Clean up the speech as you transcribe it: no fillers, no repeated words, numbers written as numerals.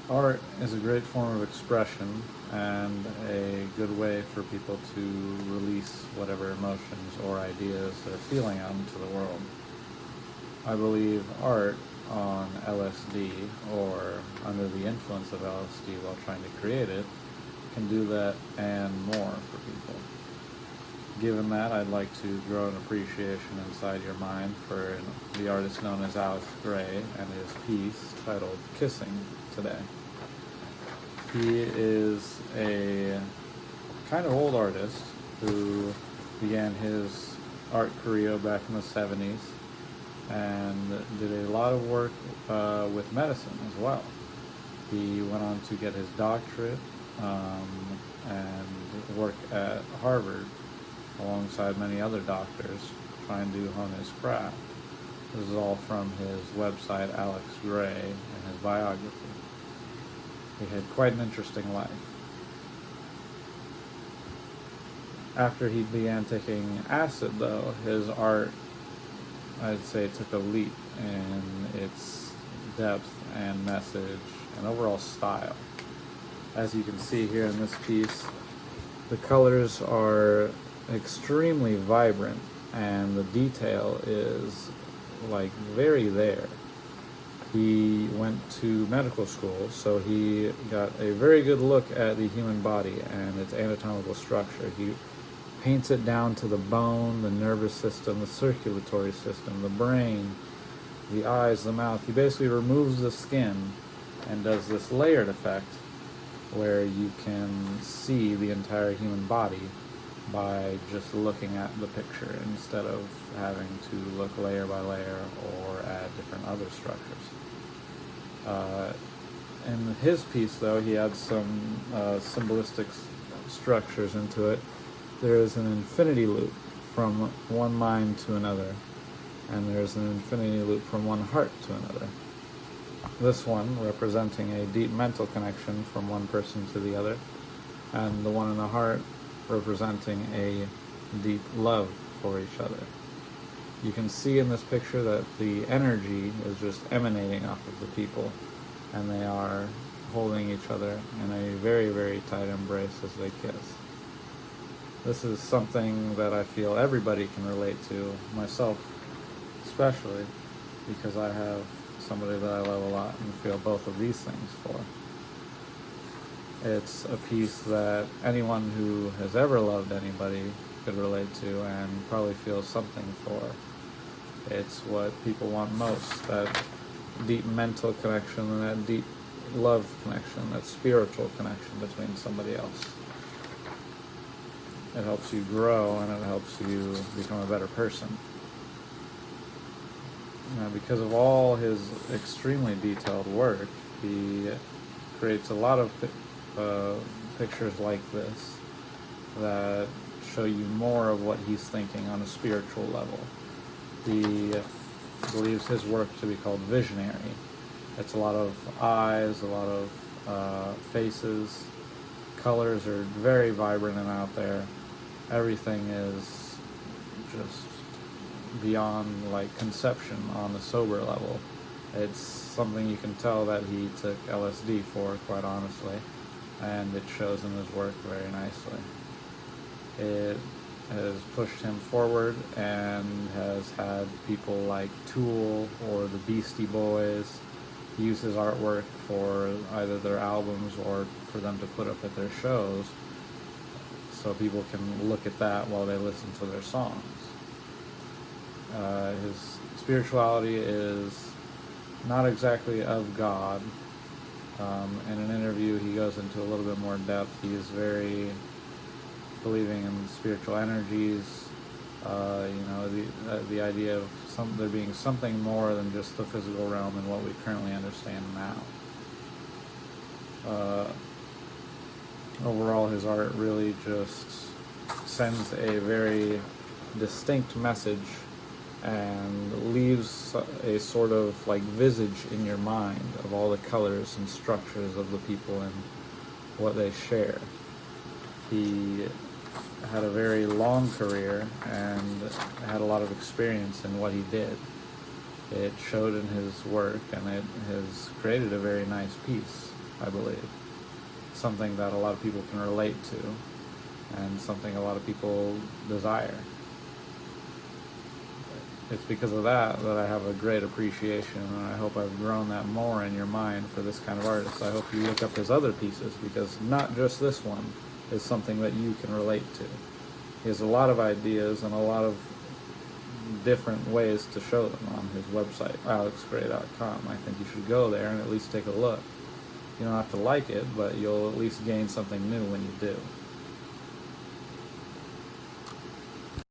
Art is a great form of expression and a good way for people to release whatever emotions or ideas they're feeling out into the world. I believe art on LSD or under the influence of LSD while trying to create it can do that and more for people. Given that, I'd like to grow an appreciation inside your mind for the artist known as Alex Grey and his piece titled Kissing today. He is a kind of old artist who began his art career back in the 70s and did a lot of work with medicine as well. He went on to get his doctorate and work at Harvard alongside many other doctors trying to hone his craft. This is all from his website, Alex Grey, and his biography. He had quite an interesting life. After he began taking acid, though, his art, I'd say, took a leap in its depth and message and overall style. As you can see here in this piece, the colors are extremely vibrant and the detail is like very there. He went to medical school, so he got a very good look at the human body and its anatomical structure. He paints it down to the bone, the nervous system, the circulatory system, the brain, the eyes, the mouth. He basically removes the skin and does this layered effect where you can see the entire human body by just looking at the picture instead of having to look layer by layer or at different other structures. In his piece, though, he adds some symbolistic structures into it. There is an infinity loop from one mind to another, and there's an infinity loop from one heart to another. This one representing a deep mental connection from one person to the other, and the one in the heart representing a deep love for each other. You can see in this picture that the energy is just emanating off of the people, and they are holding each other in a very, very tight embrace as they kiss. This is something that I feel everybody can relate to, myself especially, because I have somebody that I love a lot and feel both of these things for. It's a piece that anyone who has ever loved anybody could relate to and probably feel something for. It's what people want most, that deep mental connection and that deep love connection, that spiritual connection between somebody else. It helps you grow and it helps you become a better person. Now, because of all his extremely detailed work, he creates a lot of pictures like this that show you more of what he's thinking on a spiritual level. He believes his work to be called visionary. It's a lot of eyes, a lot of faces. Colors are very vibrant and out there. Everything is just beyond like conception on the sober level. It's something you can tell that he took LSD for, quite honestly, and it shows in his work very nicely. It has pushed him forward and has had people like Tool or the Beastie Boys use his artwork for either their albums or for them to put up at their shows, so people can look at that while they listen to their songs. His spirituality is not exactly of God. In an interview, he goes into a little bit more depth. He is very believing in spiritual energies. The idea of there being something more than just the physical realm and what we currently understand now. Overall, his art really just sends a very distinct message and leaves a sort of like visage in your mind of all the colors and structures of the people and what they share. He had a very long career and had a lot of experience in what he did. It showed in his work, and it has created a very nice piece. I believe. Something that a lot of people can relate to, and something a lot of people desire. It's because of that that I have a great appreciation, and I hope I've grown that more in your mind for this kind of artist. I hope you look up his other pieces, because not just this one is something that you can relate to. He has a lot of ideas and a lot of different ways to show them on his website, alexgray.com. I think you should go there and at least take a look. You don't have to like it, but you'll at least gain something new when you do.